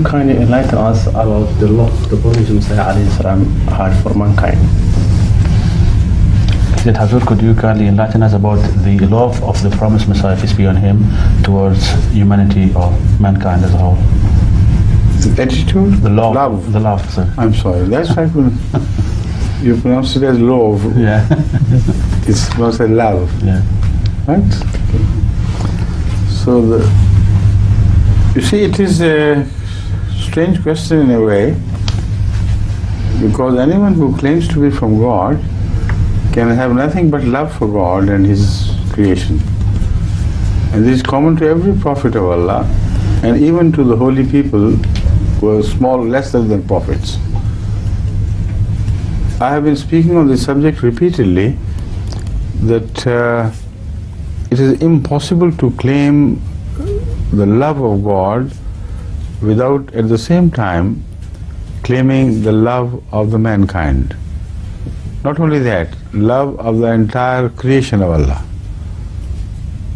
Kindly enlighten us about the love the Prophet Muhammad had for mankind. Hazur, could you kindly enlighten us about the love of the promised Messiah, peace be on him, towards humanity or mankind as a whole? The attitude? The love. The love, sir. I'm sorry. That's right. You pronounce it as love. Yeah. It's pronounced as love. Yeah. Right? Okay. So, you see, it is a strange question in a way, because anyone who claims to be from God can have nothing but love for God and His creation. And this is common to every prophet of Allah, and even to the holy people who are small, lesser than prophets. I have been speaking on this subject repeatedly, that it is impossible to claim the love of God without at the same time claiming the love of the mankind. Not only that, love of the entire creation of Allah.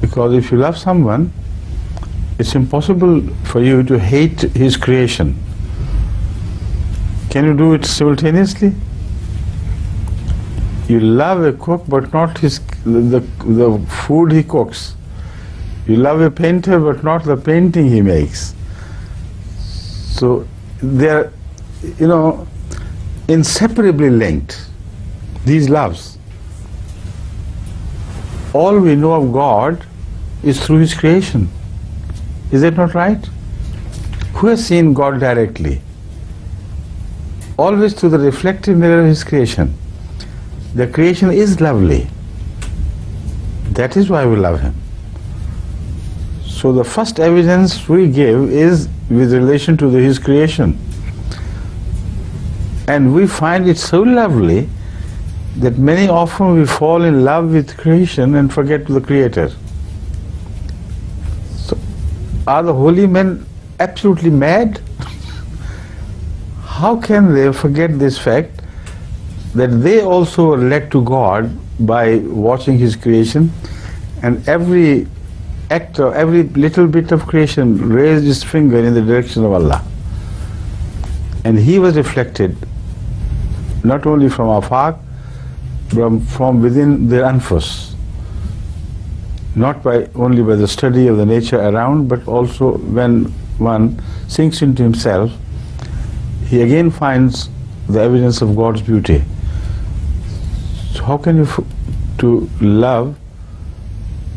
Because if you love someone, it's impossible for you to hate his creation. Can you do it simultaneously? You love a cook, but not the food he cooks. You love a painter, but not the painting he makes. So they are, inseparably linked, these loves. All we know of God is through His creation. Is that not right? Who has seen God directly? Always through the reflective mirror of His creation. The creation is lovely. That is why we love Him. So the first evidence we give is with relation to His creation. And we find it so lovely that many often we fall in love with creation and forget the Creator. So, are the holy men absolutely mad? How can they forget this fact that they also were led to God by watching His creation, and every actor, every little bit of creation raised his finger in the direction of Allah. And He was reflected not only from afaq, from within their anfus, not only by the study of the nature around, but also when one sinks into himself, he again finds the evidence of God's beauty. So how can you to love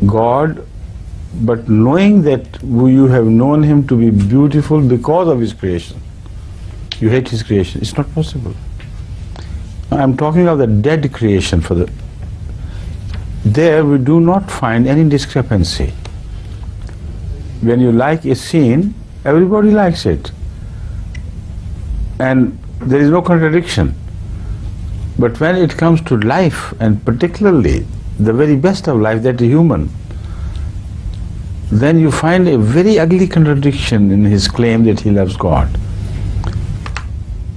God, but knowing that you have known Him to be beautiful because of His creation, you hate His creation? It's not possible. I'm talking of the dead creation. There we do not find any discrepancy. When you like a scene, everybody likes it, and there is no contradiction. But when it comes to life, and particularly the very best of life, that is human, then you find a very ugly contradiction in his claim that he loves God.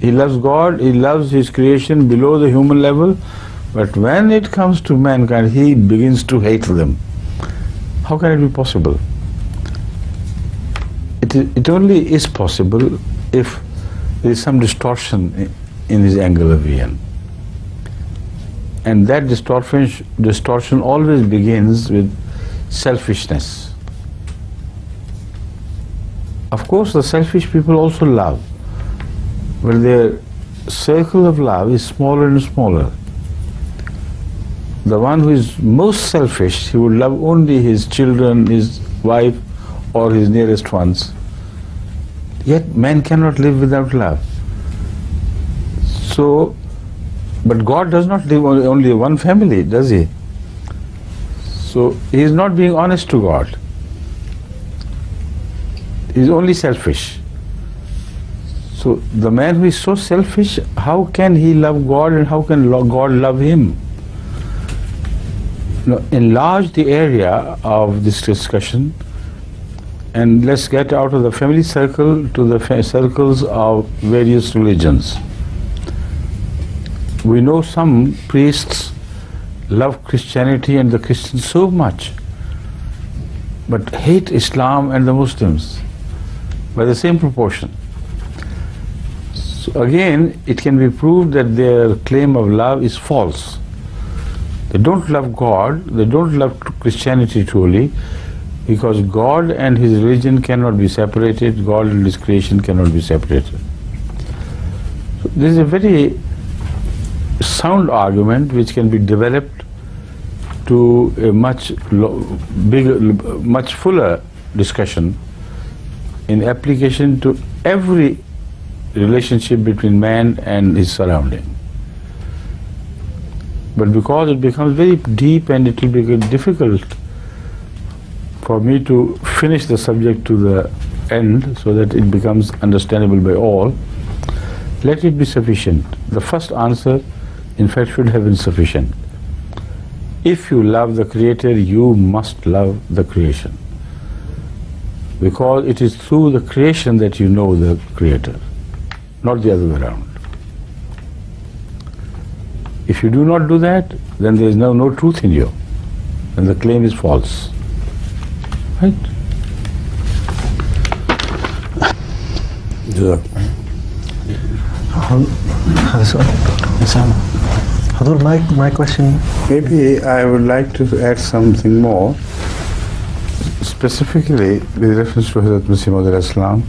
He loves God, he loves His creation below the human level, but when it comes to mankind, he begins to hate them. How can it be possible? It only is possible if there is some distortion in his angle of vision. And that distortion always begins with selfishness. Of course, the selfish people also love, but their circle of love is smaller and smaller. The one who is most selfish, he would love only his children, his wife, or his nearest ones. Yet man cannot live without love. So, but God does not live only one family, does He? So he is not being honest to God. He is only selfish. So the man who is so selfish, how can he love God, and how can God love him? Now, enlarge the area of this discussion, and let's get out of the family circle to the circles of various religions. We know some priests love Christianity and the Christians so much, but hate Islam and the Muslims by the same proportion. So again, it can be proved that their claim of love is false. They don't love God, they don't love Christianity truly, because God and His religion cannot be separated, God and His creation cannot be separated. So this is a very sound argument which can be developed to a much bigger, much fuller discussion in application to every relationship between man and his surrounding. But because it becomes very deep and it will be difficult for me to finish the subject to the end so that it becomes understandable by all, let it be sufficient. The first answer, in fact, should have been sufficient. If you love the Creator, you must love the creation, because it is through the creation that you know the Creator, not the other way around. If you do not do that, then there is no truth in you, and the claim is false. Right? My question. Maybe I would like to add something more, specifically with reference to Hazrat Masih Maud al-Islam,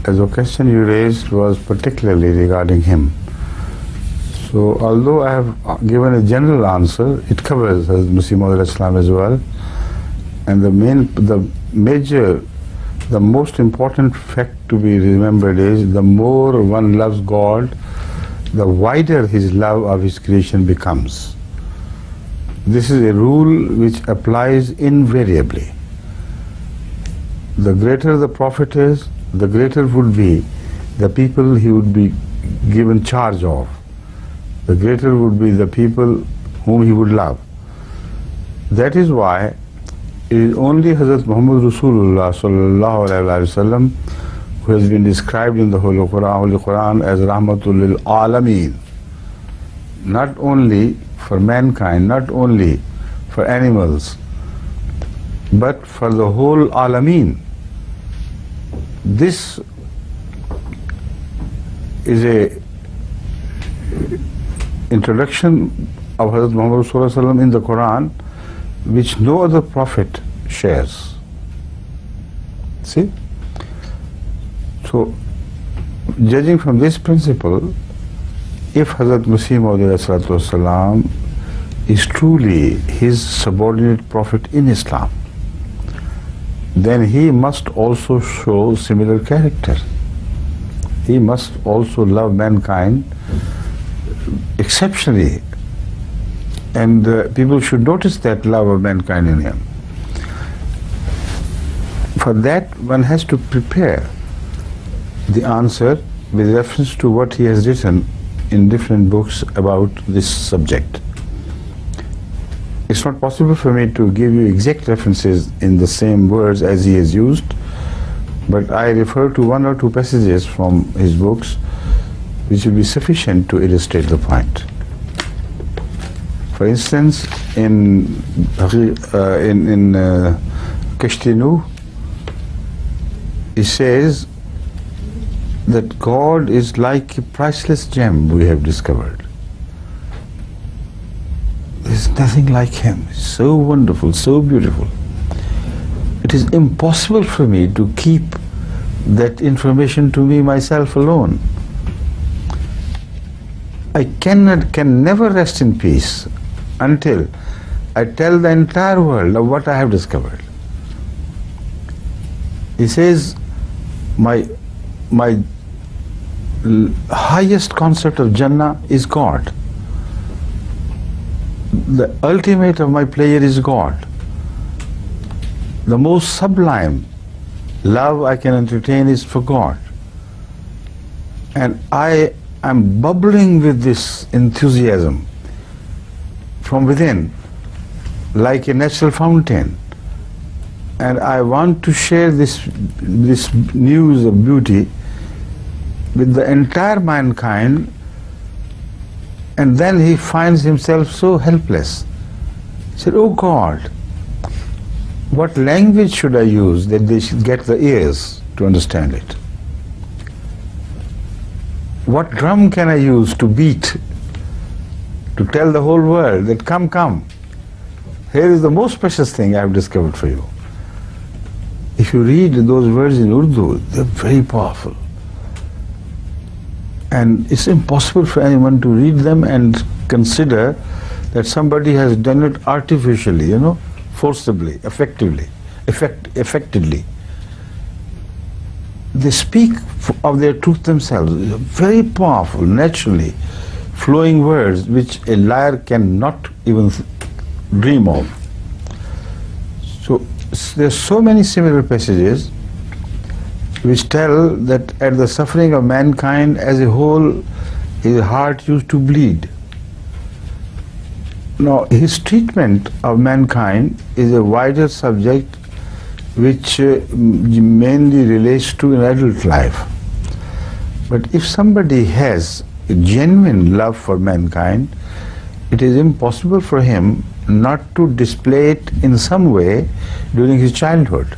as the question you raised was particularly regarding him. So although I have given a general answer, it covers Hazrat Masih Maud al-Islam as well. And the most important fact to be remembered is the more one loves God, the wider his love of his creation becomes. This is a rule which applies invariably. The greater the Prophet is, the greater would be the people he would be given charge of. The greater would be the people whom he would love. That is why it is only Hazrat Muhammad Rasulullah sallallahu alaihi wasallam who has been described in the Holy Quran as Rahmatul lil Alameen. Not only for mankind, not only for animals, but for the whole Alameen. This is a introduction of Hazrat Muhammad Rasulullah in the Quran which no other prophet shares. See? So, judging from this principle, if Hazrat Masih Maud is truly his subordinate prophet in Islam, then he must also show similar character. He must also love mankind exceptionally, and people should notice that love of mankind in him. For that, one has to prepare the answer with reference to what he has written in different books about this subject. It's not possible for me to give you exact references in the same words as he has used, but I refer to one or two passages from his books which will be sufficient to illustrate the point. For instance, in Kishtinu, he says that God is like a priceless gem we have discovered. There's nothing like him. He's so wonderful, so beautiful. It is impossible for me to keep that information to me myself alone. I can never rest in peace until I tell the entire world of what I have discovered. He says, my highest concept of Jannah is God. The ultimate of my pleasure is God. The most sublime love I can entertain is for God. And I am bubbling with this enthusiasm from within, like a natural fountain. And I want to share this news of beauty with the entire mankind, and then he finds himself so helpless. He said, "Oh God, what language should I use that they should get the ears to understand it?" what drum can I use to beat, to tell the whole world that come, come. Here is the most precious thing I have discovered for you. If you read those words in Urdu, they're very powerful. And it's impossible for anyone to read them and consider that somebody has done it artificially, you know, forcibly, effectively. They speak of their truth themselves. Very powerful, naturally flowing words which a liar cannot even dream of. So there's so many similar passages which tell that at the suffering of mankind as a whole, his heart used to bleed. Now, his treatment of mankind is a wider subject which mainly relates to an adult life. But if somebody has a genuine love for mankind, it is impossible for him not to display it in some way during his childhood.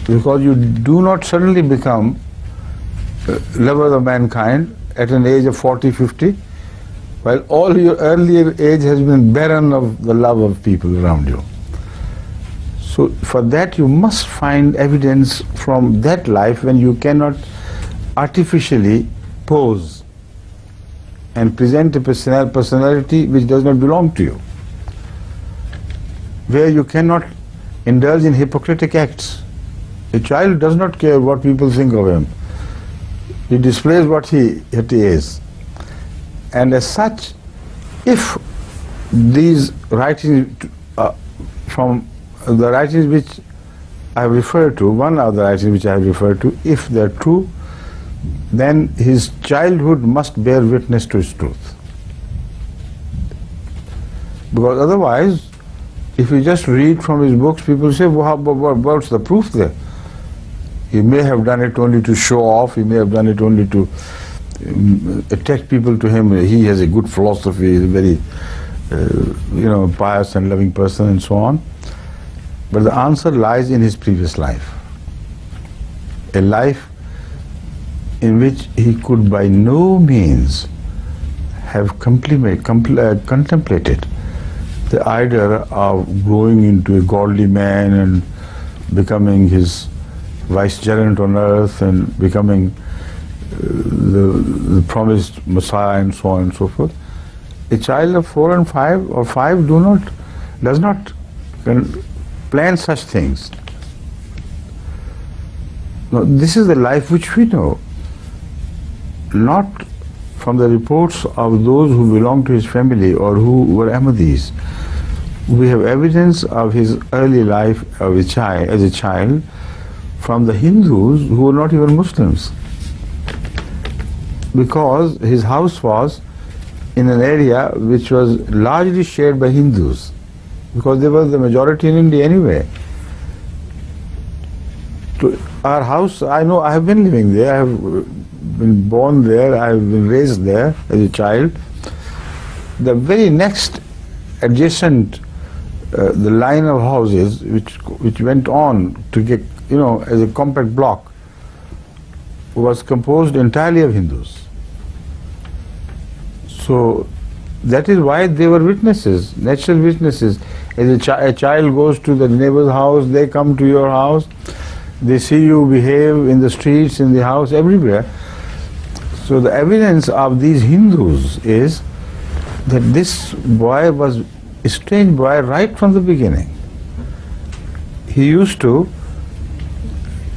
Because you do not suddenly become lover of mankind at an age of 40, 50, while all your earlier age has been barren of the love of people around you. So for that you must find evidence from that life when you cannot artificially pose and present a personality which does not belong to you, where you cannot indulge in hypocritical acts. A child does not care what people think of him. He displays what he is. And as such, if these writings from the writings which I have referred to, one of the writings which I have referred to, if they are true, then his childhood must bear witness to his truth. Because otherwise, if you just read from his books, people say, well, what's the proof there? He may have done it only to show off, he may have done it only to attract people to him. He has a good philosophy, he's a very pious and loving person and so on. But the answer lies in his previous life. A life in which he could by no means have contemplated the idea of growing into a godly man and becoming his vicegerent on earth and becoming the promised Messiah and so on and so forth. A child of 4 and 5 or 5 does not plan such things. Now, this is the life which we know, not from the reports of those who belong to his family or who were Ahmadis. We have evidence of his early life as a child from the Hindus who were not even Muslims, because his house was in an area which was largely shared by Hindus, because they were the majority in India anyway. To our house, I know, I have been living there, I have been born there, I have been raised there as a child. The very next adjacent, the line of houses which went on to get, as a compact block, was composed entirely of Hindus. So that is why they were witnesses, natural witnesses. As a child goes to the neighbor's house, they come to your house, they see you behave in the streets, in the house, everywhere. So the evidence of these Hindus is that this boy was a strange boy right from the beginning. He used to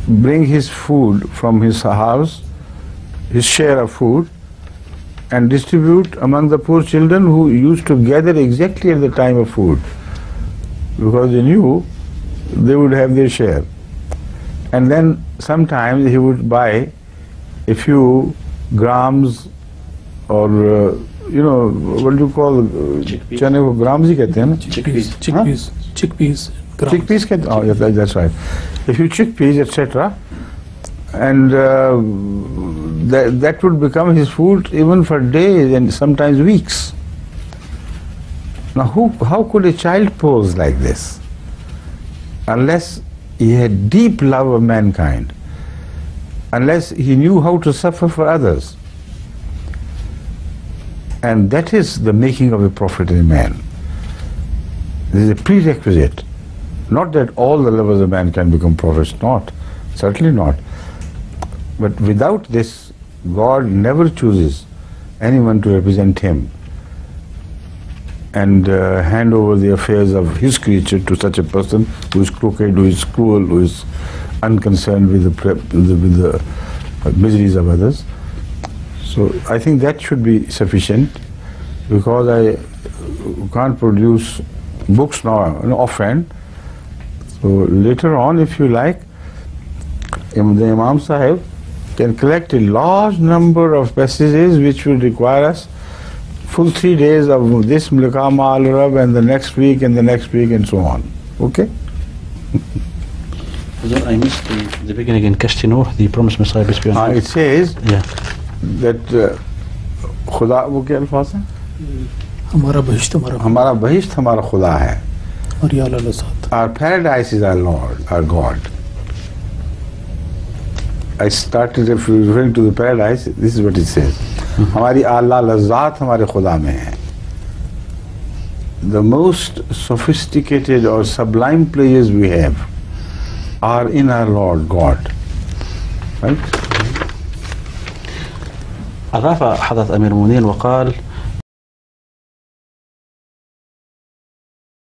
bring his food from his house, his share of food, and distribute among the poor children who used to gather exactly at the time of food, because they knew they would have their share. And then sometimes he would buy a few grams or what do you call chane ko grams hi kehte hain na, chickpeas kehte, oh yeah, that's right, a few chickpeas etc. And that would become his food even for days and sometimes weeks. Now how could a child pose like this unless he had deep love of mankind, unless he knew how to suffer for others. And that is the making of a prophet in a man. This is a prerequisite. Not that all the levels of man can become prophets, not. Certainly not. But without this, God never chooses anyone to represent him and hand over the affairs of his creature to such a person who is crooked, who is cruel, who is unconcerned with the miseries of others. So I think that should be sufficient, because I can't produce books now offhand. So later on, if you like, the Imam Sahib can collect a large number of passages which will require us full 3 days of this Mulaqama al-Arab and the next week and the next week and so on. Okay? I missed the beginning in Kastinur, the promised Messiah, peace be on him. It says that Khudam, wo kya alfaz hai? ہمارا بہشت ہمارا ہمارا بہشت ہمارا خدا ہے. اور یا اللہ ساتھ. Our paradise is our Lord, our God. I started referring to the paradise. This is what it says. ہماری اعلیٰ لذات ہمارے خدا میں ہیں. The most sophisticated or sublime pleasures we have are in our Lord God. Right? أضاف حضرة أمير المؤمنين وقال